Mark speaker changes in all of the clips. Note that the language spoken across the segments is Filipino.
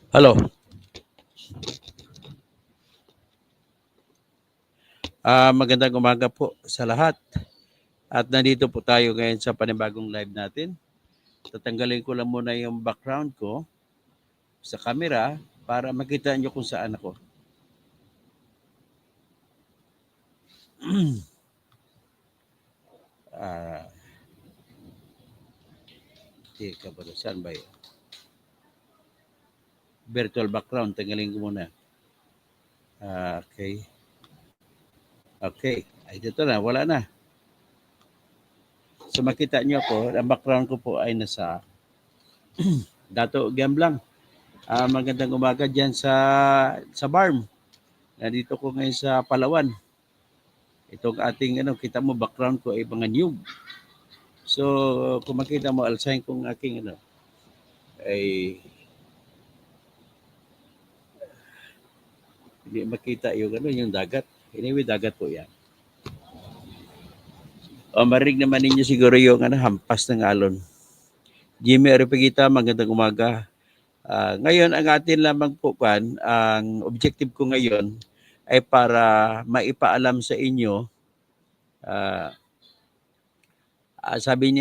Speaker 1: Hello. Magandang umaga po sa lahat. At nandito po tayo ngayon sa panibagong live natin. Tatanggalin ko lang muna yung background ko sa camera para makita nyo kung saan ako. Ah, teka ba? Saan ba yun? Virtual background, tanggalin ko muna. Okay. Okay. Ay, dito na. Wala na. So makita nyo ako, ang background ko po ay nasa Dato Gamblang. Magandang umaga dyan sa Barm. Nandito ko ngayon sa Palawan. Itong ating kita mo background ko ay mga new. So kung makita mo alsahin kong aking ay hindi makita yung dagat. Anyway, dagat po 'yan. O marinig naman ninyo siguro yung hampas ng alon. Jimmy Aripagita, magandang umaga. Ngayon ang atin lamang po ang objective ko ngayon ay para maipaalam sa inyo ah, sabi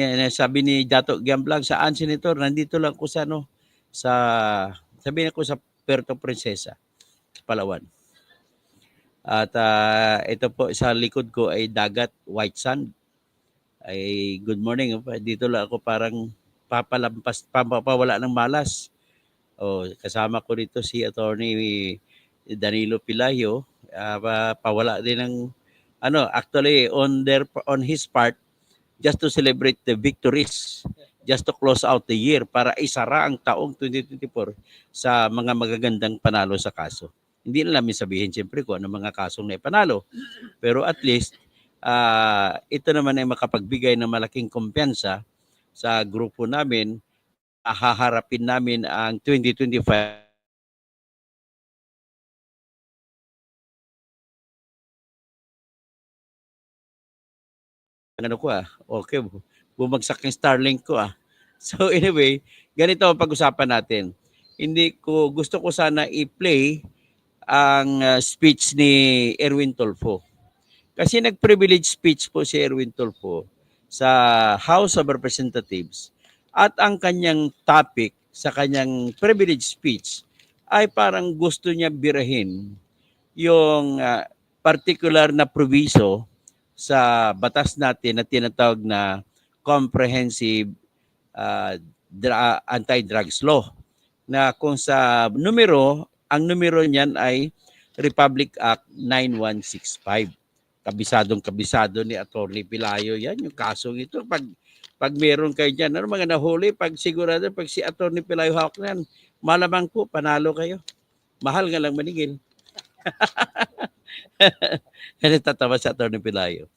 Speaker 1: ni Dato Giamblang, saan senator? Nandito lang ko sa sa sabi niya ko sa Puerto Princesa, Palawan. At ito po sa likod ko ay dagat, white sand. Ay good morning. Dito lang ako parang papawala ng malas. Kasama ko dito si Attorney Danilo Pilayo. Pawala din ng actually on his part just to celebrate the victories, just to close out the year para isara ang taong 2024 sa mga magagandang panalo sa kaso. Hindi na namin sabihin siyempre kung ano mga kasong naipanalo, pero at least ito naman ay makapagbigay ng malaking kumpiyansa sa grupo namin. Haharapin namin ang 2025 Okay, bumagsak yung Starlink ko So anyway, ganito ang pag-usapan natin. Gusto ko sana i-play ang speech ni Erwin Tulfo. Kasi nag-privilege speech po si Erwin Tulfo sa House of Representatives at ang kanyang topic sa kanyang privilege speech ay parang gusto niya birahin yung particular na proviso sa batas natin na tinatawag na comprehensive anti-drugs law na kung sa ang numero niyan ay Republic Act 9165. Kabisado ni Attorney Pilayo yan, yung kasong ito. Pag meron kayo dyan, mga nahuli, pag sigurado, pag si Attorney Pilayo hawak na yan, malamang po, panalo kayo. Mahal nga lang maningil. Kasi tatawa sa Attorney Pilayo.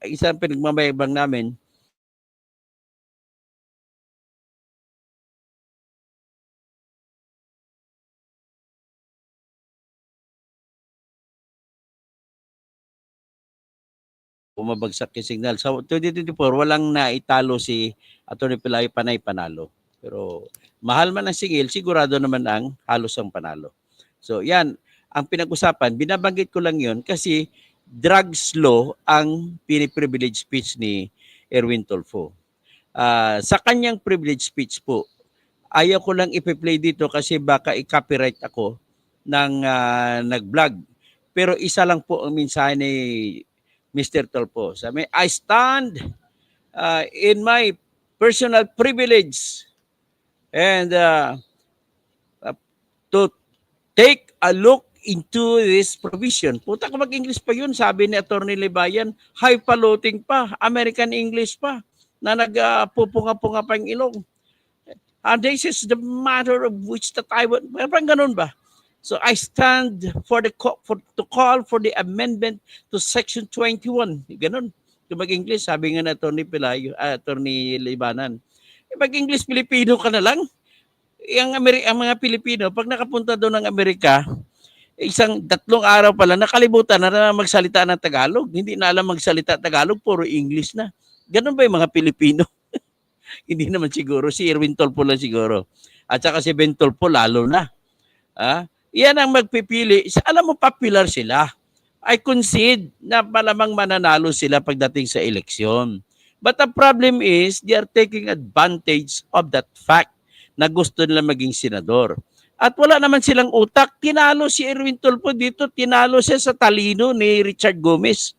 Speaker 1: Isang pinagmamayabang namin, bumabagsak yung signal. Sa 2024, walang naitalo si Atty. Pilayo, panay panalo. Pero mahal man ang singil, sigurado naman ang halos ang panalo. So yan, ang pinag-usapan, binabanggit ko lang yon kasi drugs law ang piniprivilege speech ni Erwin Tulfo. Sa kanyang privilege speech po, ayaw ko lang ipi-play dito kasi baka i-copyright ako ng nag-vlog. Pero isa lang po ang mensahe ni Mr. Tulfo. Sabi, I stand in my personal privilege and to take a look into this provision. Puta ko mag-English pa yun, sabi ni Attorney Libayan, highfalutin pa, American English pa, na nagpupunga-punga pa yung ilong. And this is the matter of which that I would, parang ganun ba? So I stand to call for the amendment to Section 21. Ganun. Kung mag-English, sabi nga na Attorney Pilayo, Attorney Libanan. Mag-English Pilipino ka na lang. Ang mga Pilipino, pag nakapunta doon ng Amerika, isang 3 araw pala, nakalimutan na magsalita ng Tagalog. Hindi na alam magsalita Tagalog, puro English na. Ganun ba yung mga Pilipino? Hindi naman siguro. Si Erwin Tolpo lang siguro. At saka si Ben Tulfo lalo na. Yan ang magpipili. Alam mo, popular sila. I concede na malamang mananalo sila pagdating sa eleksyon. But the problem is, they are taking advantage of that fact na gusto nila maging senador. At wala naman silang utak. Tinalo si Erwin Tulfo dito, tinalo siya sa talino ni Richard Gomez.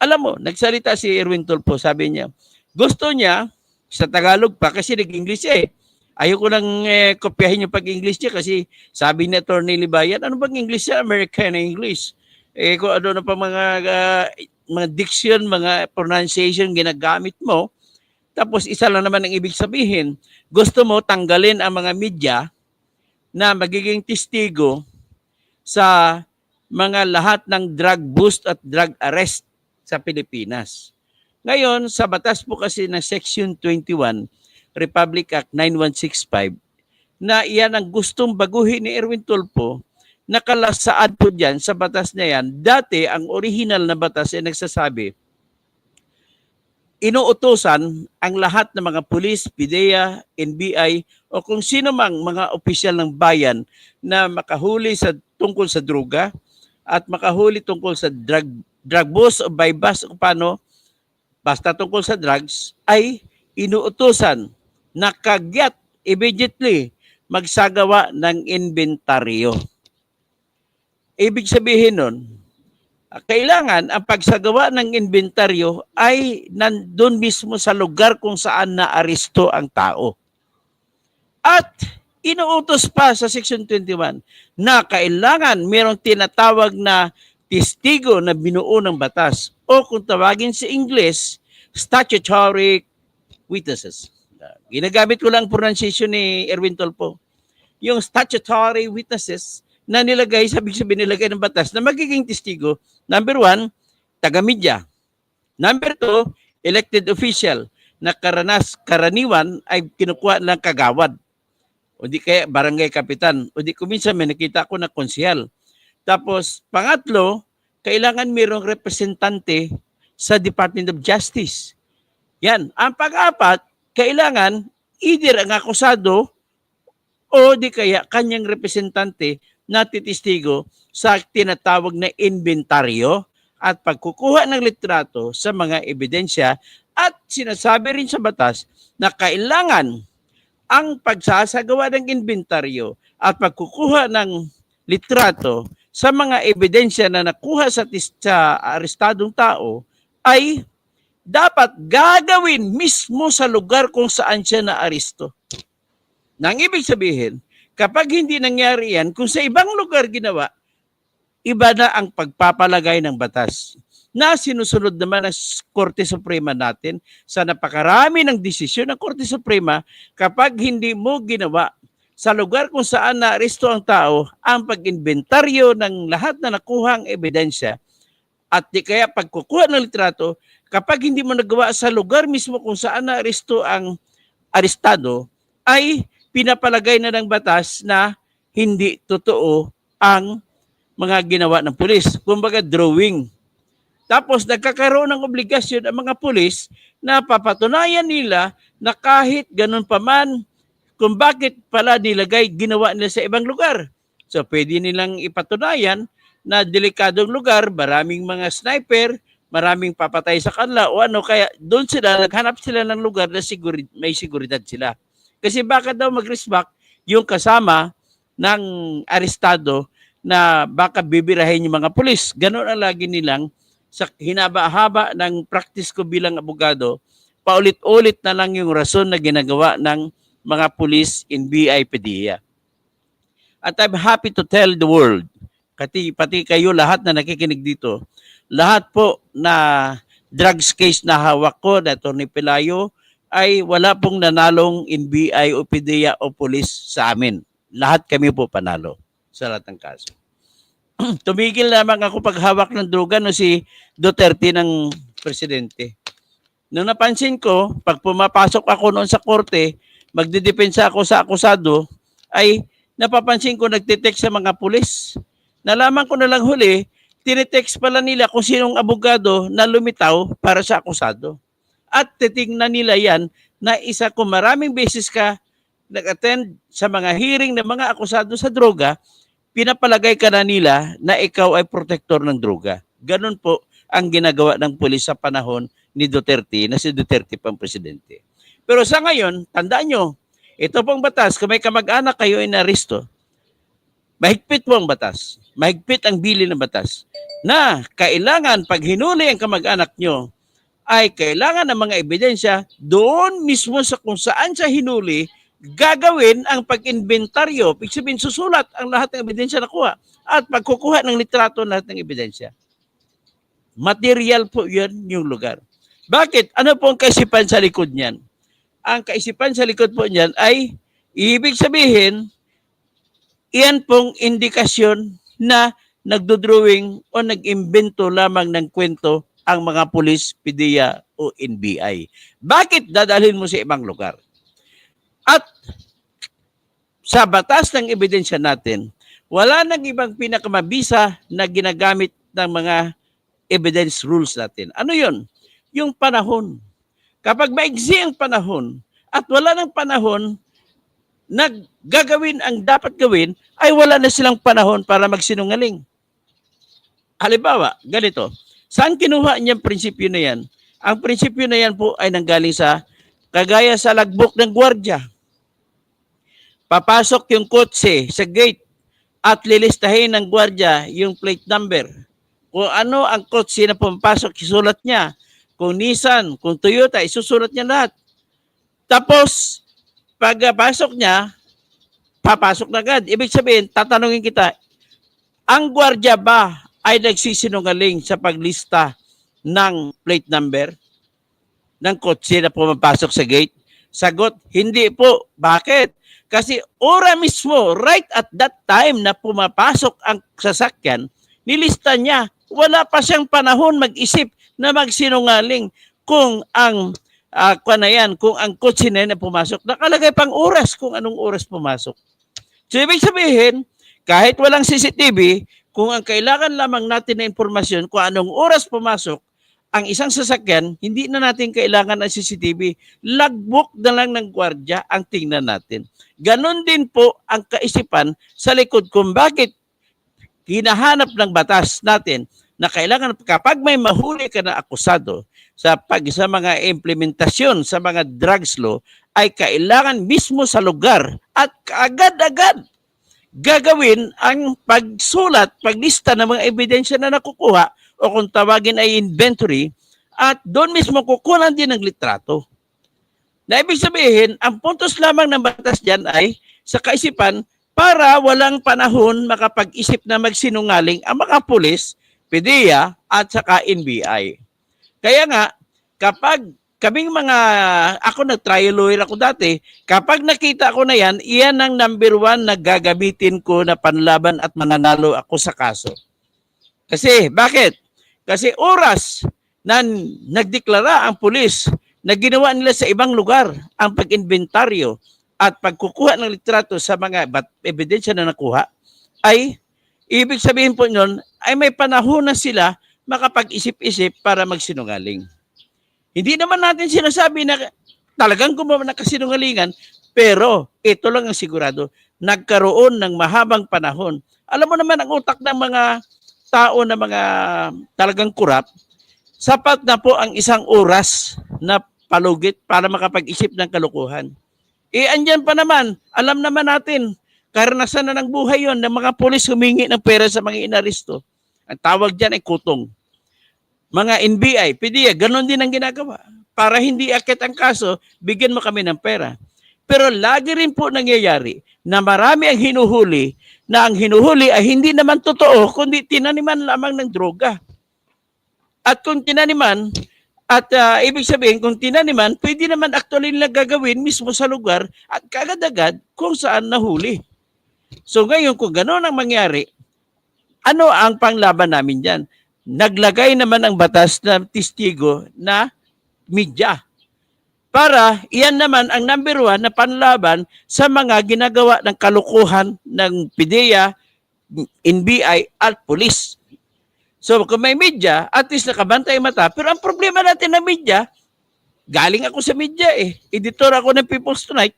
Speaker 1: Alam mo, nagsalita si Erwin Tulfo, sabi niya, gusto niya, sa Tagalog pa, kasi nag-English eh. Ayoko lang kopyahin yung pag-English niya kasi sabi ni Atty. Libayan, ano bang English niya? American English. Kung ano na pa mga diction, mga pronunciation ginagamit mo, tapos isa lang naman ang ibig sabihin, gusto mo tanggalin ang mga media na magiging testigo sa mga lahat ng drug bust at drug arrest sa Pilipinas. Ngayon, sa batas po kasi ng Section 21, Republic Act 9165, na iyan ang gustong baguhin ni Erwin Tulfo, nakalasaad po dyan sa batas na yan. Dati, ang original na batas ay nagsasabi, inuutosan ang lahat ng mga pulis, PIDEA, NBI, o kung sino mang mga opisyal ng bayan na makahuli sa tungkol sa droga at makahuli tungkol sa drug bust o by bust o paano, basta tungkol sa drugs, ay inuutosan na kagyat immediately magsagawa ng inventaryo. Ibig sabihin nun, kailangan ang pagsagawa ng inventaryo ay nandun mismo sa lugar kung saan naaresto ang tao. At inuutos pa sa Section 21 na kailangan mayroong tinatawag na testigo na binuo ng batas o kung tawagin sa English, statutory witnesses. Ginagamit ko lang pronunciation ni Erwin Tulfo. Yung statutory witnesses na nilagay, sabi nilagay ng batas na magiging testigo. Number 1, taga-media. Number 2, elected official na karaniwan ay kinukuha ng kagawad. O di kaya barangay kapitan. O di kuminsan may nakita ko na konsehal. Tapos, pangatlo, kailangan mayroong representante sa Department of Justice. Yan. Ang pang-apat, kailangan either ang akusado o di kaya kanyang representante na titistigo sa tinatawag na inventaryo at pagkukuha ng litrato sa mga ebidensya at sinasabi rin sa batas na kailangan ang pagsasagawa ng inventaryo at pagkukuha ng litrato sa mga ebidensya na nakuha sa arestadong tao ay dapat gagawin mismo sa lugar kung saan siya naaresto. Nang ibig sabihin, kapag hindi nangyari yan, kung sa ibang lugar ginawa, iba na ang pagpapalagay ng batas na sinusunod naman ng Korte Suprema natin sa napakarami ng desisyon ng Korte Suprema kapag hindi mo ginawa sa lugar kung saan naaresto ang tao ang pag-inventaryo ng lahat na nakuhang ebidensya at di kaya pagkukuha ng litrato kapag hindi mo nagawa sa lugar mismo kung saan naaresto ang arestado ay pinapalagay na ng batas na hindi totoo ang mga ginawa ng pulis. Kumbaga drawing. Tapos nagkakaroon ng obligasyon ang mga pulis na papatunayan nila na kahit ganun pa man kung bakit pala nilagay ginawa nila sa ibang lugar. So pwede nilang ipatunayan na delikadong lugar, maraming mga sniper, maraming papatay sa kanila o ano, kaya doon sila, naghanap sila ng lugar na may seguridad sila. Kasi baka daw mag-respect yung kasama ng arestado na baka bibirahin yung mga pulis. Ganon ang lagi nilang sa hinaba-haba ng practice ko bilang abogado, paulit-ulit na lang yung rason na ginagawa ng mga pulis in BI-PDEA. At I'm happy to tell the world, pati kayo lahat na nakikinig dito, lahat po na drugs case na hawak ko, na Atty. Pelayo, ay wala pong nanalong NBI o PDEA o pulis sa amin. Lahat kami po panalo sa lahat ng kaso. Tumigil lamang ako paghawak ng droga no si Duterte ng presidente. Nung napansin ko, pag pumapasok ako noon sa korte, magdidepensa ako sa akusado, ay napapansin ko nagtitext sa mga pulis. Nalaman ko na lang huli, tinitext pala nila kung sinong abogado na lumitaw para sa akusado. At titingnan nila yan na isa kung maraming beses ka nag-attend sa mga hearing ng mga akusado sa droga, pinapalagay ka na nila na ikaw ay protector ng droga. Ganun po ang ginagawa ng pulis sa panahon ni Duterte, na si Duterte pang presidente. Pero sa ngayon, tandaan nyo, ito pong batas, kung may kamag-anak kayo inaresto, mahigpit po ang batas. Mahigpit ang bili ng batas. Na kailangan pag hinuli ang kamag-anak nyo, ay kailangan ng mga ebidensya doon mismo sa kung saan siya hinuli, gagawin ang pag-inventaryo. Ibig sabihin, susulat ang lahat ng ebidensya na kuha at pagkukuha ng litrato ng lahat ng ebidensya. Material po yun yung lugar. Bakit? Ano po ang kaisipan sa likod niyan? Ang kaisipan sa likod po niyan ay ibig sabihin, iyan pong indikasyon na nagdodrawing o nag-imbento lamang ng kwento ang mga pulis, PDEA o NBI. Bakit dadalhin mo sa ibang lugar? At sa batas ng ebidensya natin, wala nang ibang pinakamabisa na ginagamit ng mga evidence rules natin. Ano yun? Yung panahon. Kapag maigsi ang panahon at wala ng panahon na gagawin ang dapat gawin, ay wala na silang panahon para magsinungaling. Halimbawa, ganito. Saan kinuha niyang prinsipyo na yan? Ang prinsipyo na yan po ay nanggaling sa kagaya sa lagbok ng gwardya. Papasok yung kotse sa gate at lilistahin ng gwardya yung plate number. Kung ano ang kotse na pumapasok, isulat niya. Kung Nissan, kung Toyota, isusulat niya lahat. Tapos, pagpasok niya, papasok na agad. Ibig sabihin, tatanungin kita, ang gwardya ba ay nagsisinungaling sa paglista ng plate number ng kotse na pumapasok sa gate? Sagot, hindi po. Bakit? Kasi ora mismo, right at that time na pumapasok ang sasakyan, nilista niya. Wala pa siyang panahon mag-isip na magsinungaling kung ang kung ang kotse na yan na pumasok. Nakalagay pang oras kung anong oras pumasok. So, ibig sabihin, kahit walang CCTV, kung ang kailangan lamang natin na impormasyon kung anong oras pumasok ang isang sasakyan, hindi na natin kailangan ng CCTV. Logbook na lang ng gwardya ang tingnan natin. Ganon din po ang kaisipan sa likod kung bakit hinahanap ng batas natin na kailangan kapag may mahuli ka na akusado sa mga implementasyon sa mga drugs law, ay kailangan mismo sa lugar at agad-agad gagawin ang pagsulat, paglista ng mga ebidensya na nakukuha o kung tawagin ay inventory, at doon mismo kukunan din ng litrato. Na ibig sabihin, ang puntos lamang ng batas dyan ay sa kaisipan para walang panahon makapag-isip na magsinungaling ang mga pulis, PDEA at saka NBI. Kaya nga, kapag kaming ako nag-trial lawyer ako dati, kapag nakita ko na yan, iyan ang number one na gagamitin ko na panlaban at mananalo ako sa kaso. Kasi, bakit? Kasi oras na nagdeklara ang pulis na ginawa nila sa ibang lugar ang pag-inventaryo at pagkukuha ng litrato sa mga ebidensya na nakuha, ay ibig sabihin po nun, ay may panahon na sila makapag-isip-isip para magsinungaling. Hindi naman natin sinasabi na talagang gumawa ng kasinungalingan, pero ito lang ang sigurado, nagkaroon ng mahabang panahon. Alam mo naman ang utak ng mga tao na mga talagang kurap, sapat na po ang isang oras na palugit para makapag-isip ng kalokohan. Andyan pa naman, alam naman natin, karanasan na ng buhay yon ng mga pulis humingi ng pera sa mga inaresto. Ang tawag dyan ay kutong. Mga NBI, PDEA, ganon din ang ginagawa. Para hindi akit ang kaso, bigyan mo kami ng pera. Pero lagi rin po nangyayari na marami ang hinuhuli, na ang hinuhuli ay hindi naman totoo, kundi tinaniman lamang ng droga. At kung tinaniman, at ibig sabihin, kung tinaniman, pwede naman actually nila gagawin mismo sa lugar at kagad-agad kung saan nahuli. So ngayon, kung ganon ang mangyari, ano ang panglaban namin dyan? Naglagay naman ang batas na testigo na media. Para iyan naman ang number one na panlaban sa mga ginagawa ng kalukuhan ng PDEA, NBI at police. So kung may media, at least nakabantay mata. Pero ang problema natin ng media, galing ako sa media editor ako ng People's Tonight,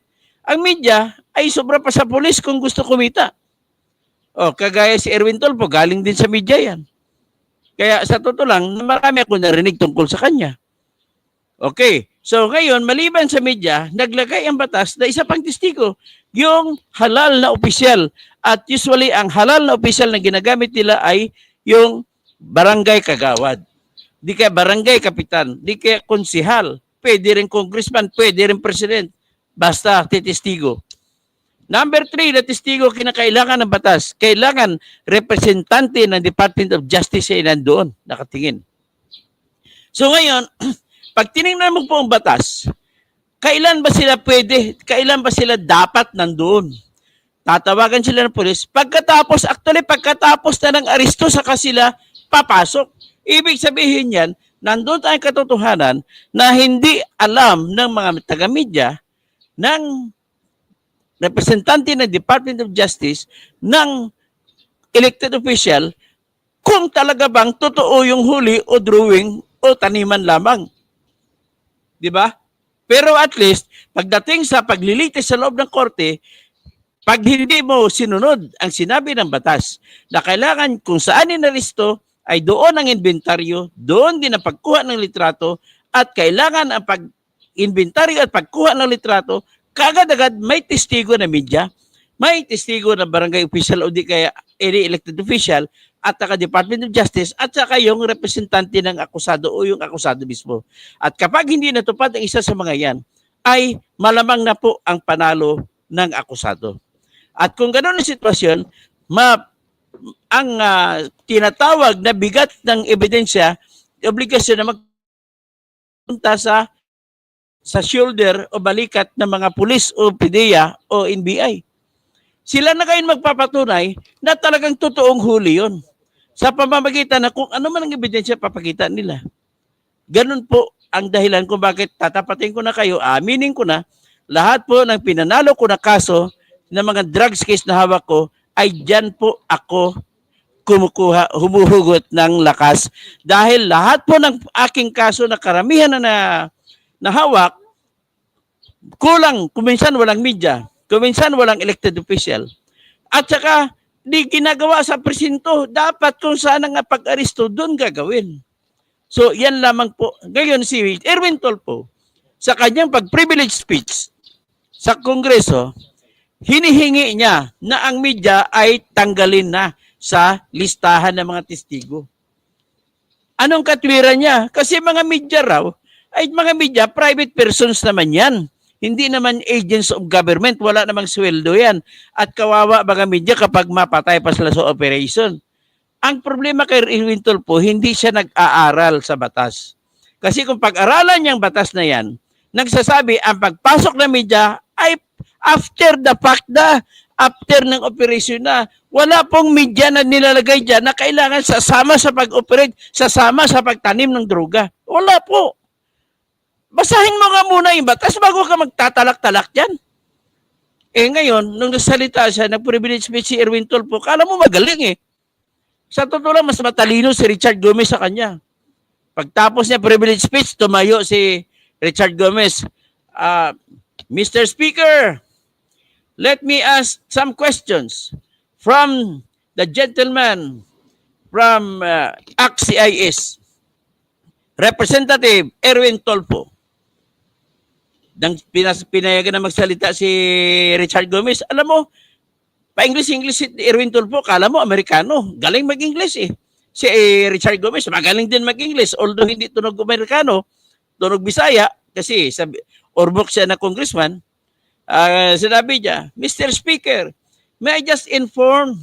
Speaker 1: Ang media ay sobra pa sa pulis kung gusto kumita. O, kagaya si Erwin Tulfo, galing din sa media yan. Kaya sa totoo lang, marami ako narinig tungkol sa kanya. Okay. So ngayon, maliban sa media, naglagay ang batas na isa pang testigo, yung halal na opisyal. At usually, ang halal na opisyal na ginagamit nila ay yung barangay kagawad. Di kaya barangay kapitan, di kaya konsihal, pwede rin congressman, pwede rin president. Basta testigo. Number 3, na testigo kinakailangan ng batas. Kailangan representante ng Department of Justice ay nandoon, nakatingin. So ngayon, pag tinignan mo po ang batas, kailan ba sila pwede, kailan ba sila dapat nandoon? Tatawagan sila ng pulis. Pagkatapos na ng aresto, saka sila papasok. Ibig sabihin yan, nandun tayong katotohanan na hindi alam ng mga taga-media, ng representante ng Department of Justice, ng elected official, kung talaga bang totoo yung huli o drawing o taniman lamang. Di ba? Pero at least, pagdating sa paglilitis sa loob ng korte, pag hindi mo sinunod ang sinabi ng batas na kailangan kung saan inaristo ay doon ang inventaryo, doon din ang pagkuha ng litrato, at kailangan ang pag-inventaryo at pagkuha ng litrato, kagad-agad may testigo na media, may testigo na barangay official o di kaya any elected official, at saka Department of Justice, at saka yung representante ng akusado o yung akusado mismo. At kapag hindi natupad ang isa sa mga yan, ay malamang na po ang panalo ng akusado. At kung gano'n ang sitwasyon, ang tinatawag na bigat ng ebidensya, obligasyon na magpunta sa shoulder o balikat ng mga pulis o PDEA o NBI. Sila na ngayon magpapatunay na talagang totoong huli yun. Sa pamamagitan na kung ano man ang ebidensya papakita nila. Ganun po ang dahilan kung bakit tatapatin ko na kayo, aminin ko na, lahat po ng pinanalo ko na kaso ng mga drugs case na hawak ko, ay dyan po ako humuhugot ng lakas. Dahil lahat po ng aking kaso na karamihan na hawak, kulang, kuminsan walang media, kuminsan walang elected official. At saka, di ginagawa sa presinto. Dapat kung saan nga pag-aristo, doon gagawin. So, yan lamang po. Ngayon si Erwin Tulfo, sa kanyang pag-privilege speech sa Kongreso, hinihingi niya na ang media ay tanggalin na sa listahan ng mga testigo. Anong katwiran niya? Kasi mga media raw, ay mga media, private persons naman yan. Hindi naman agents of government, wala namang sweldo yan. At kawawa mga media kapag mapatay pa sila sa operation. Ang problema kay Erwin Tulfo, hindi siya nag-aaral sa batas. Kasi kung pag-aralan niyang batas na yan, nagsasabi ang pagpasok ng media ay after the fact na, after ng operation na, wala pong media na nilalagay dyan na kailangan sasama sa pag-operate, sasama sa pagtanim ng droga. Wala po. Basahin mo nga muna yung batas bago ka magtatalak-talak dyan. Eh ngayon, nung nasalita siya, nag-privilege speech si Erwin Tulfo, kala mo magaling eh. Sa totoo lang, mas matalino si Richard Gomez sa kanya. Pagtapos niya privilege speech, tumayo si Richard Gomez. Mr. Speaker, let me ask some questions from the gentleman from ACT-CIS, Representative Erwin Tulfo. Nang pinayagan na magsalita si Richard Gomez, alam mo, pa-English si Erwin Tulfo, kala mo Amerikano, galing mag-English eh. Si Richard Gomez, magaling din mag-English, although hindi tunog Amerikano, tunog Bisaya, kasi Ormoc siya na congressman. Sinabi niya, Mr. Speaker, may I just inform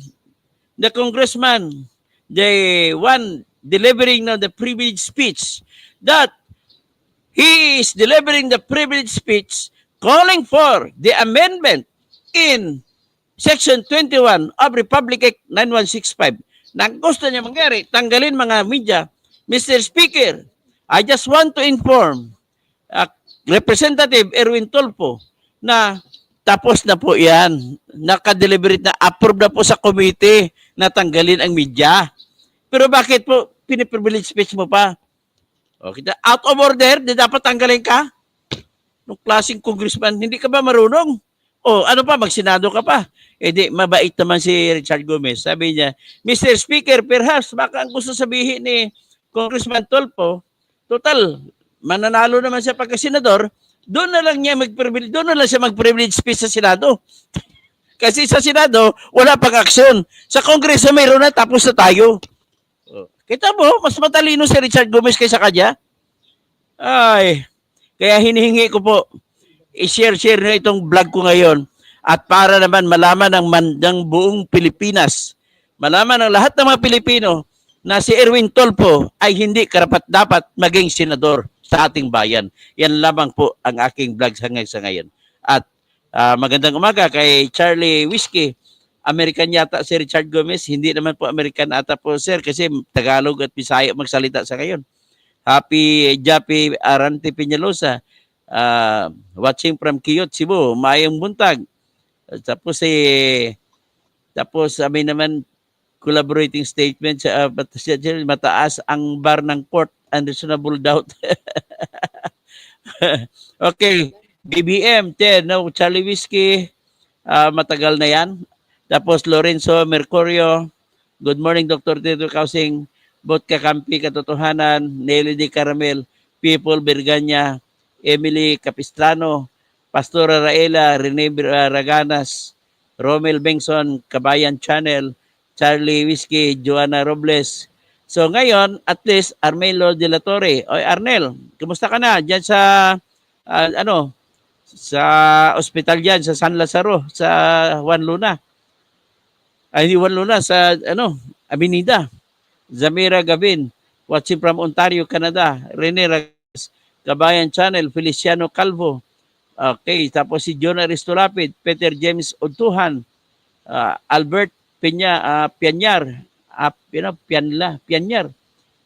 Speaker 1: the congressman, the one delivering the privilege speech, that he is delivering the privilege speech calling for the amendment in Section 21 of Republic Act 9165. Nang gusto niya mangyari, tanggalin mga media. Mr. Speaker, I just want to inform Representative Erwin Tulfo na tapos na po yan. Nakadeliberate na, approve na po sa committee na tanggalin ang media. Pero bakit po piniprivilege speech mo pa? O, kita, out of order, di dapat tanggalin ka? Nung klaseng congressman, hindi ka ba marunong? O ano pa, magsenado ka pa. Eh di, mabait naman si Richard Gomez. Sabi niya, Mr. Speaker, perhaps baka ang gusto sabihin ni Congressman Tolpo, total, mananalo naman siya pagka-senador, doon na lang niya doon na lang siya mag-privilege speech sa Senado. Kasi sa Senado, wala pang aksyon. Sa Kongreso, mayroon na, tapos na tayo. Kita mo, mas matalino si Richard Gomez kaysa kanya. Ay, kaya hinihingi ko po, i-share na itong vlog ko ngayon at para naman malaman ng buong Pilipinas, malaman ng lahat ng mga Pilipino na si Erwin Tolpo ay hindi karapat-dapat maging senador sa ating bayan. Yan lamang po ang aking vlog hanggang sa ngayon. At magandang umaga kay Charlie Whiskey. American yata si Richard Gomez, hindi naman po American ata po sir kasi Tagalog at Bisaya magsalita sa ngayon. Happy Jappy Arante Peñalosa. Watching from Kiyot, Cebu, Mayong Buntag. Tapos sabi naman collaborating statement sa mataas ang bar ng court, unreasonable doubt. Okay, BBM 10, no, Charlie Whiskey, matagal na yan. Tapos Lorenzo Mercurio, good morning Dr. Tito Kausing, Bot Kakampi Katotohanan, Nelly D. Caramel, People Berganya, Emily Capistrano, Pastora Raela, Rene Raganas, Romel Bengson, Kabayan Channel, Charlie Whiskey, Joanna Robles. So ngayon, at least, Armelo de la Torre. Oy Arnel, kumusta ka na? Diyan sa, sa ospital diyan sa San Lazaro, sa Juan Luna. Ay, Juan Luna, sa, Avenida. Zamira Gavin, watching from Ontario, Canada. Rene Raganas, Kabayan Channel, Feliciano Calvo. Okay, tapos si John Aristolapid, Peter James Odtuhan, Albert Pianyar, Pianyar,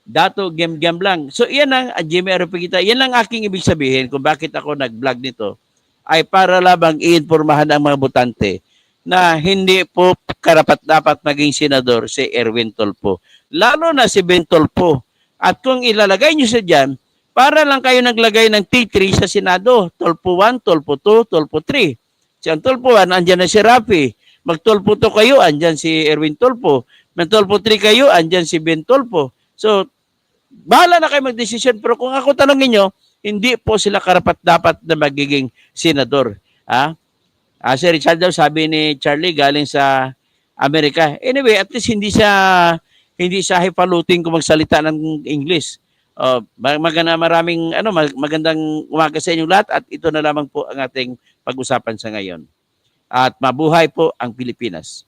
Speaker 1: Dato Gem-Gem So iyan ang Jimmy Arupigita, yan lang aking ibig sabihin kung bakit ako nag-vlog nito ay para labang iinformahan ang mga botante na hindi po karapat-dapat maging senador si Erwin Tolpo. Lalo na si Ben Tolpo. At kung ilalagay nyo siya dyan, para lang kayo naglagay ng T3 sa Senado. Tolpo 1, Tolpo 2, Tolpo 3. Si ang Tolpo 1, andyan na si Rafi. Mag-Tolpo 2 kayo, andyan si Erwin Tolpo. Mag-Tolpo 3 kayo, andyan si Ben Tolpo. So, bahala na kayo mag-desisyon. Pero kung ako tanongin nyo, hindi po sila karapat-dapat na magiging senador. Si Richard daw, sabi ni Charlie, galing sa Amerika. Anyway, at least hindi siya hipalutin kung magsalita ng English. Magandang umaga sa inyong lahat at ito na lamang po ang ating pag-usapan sa ngayon. At mabuhay po ang Pilipinas.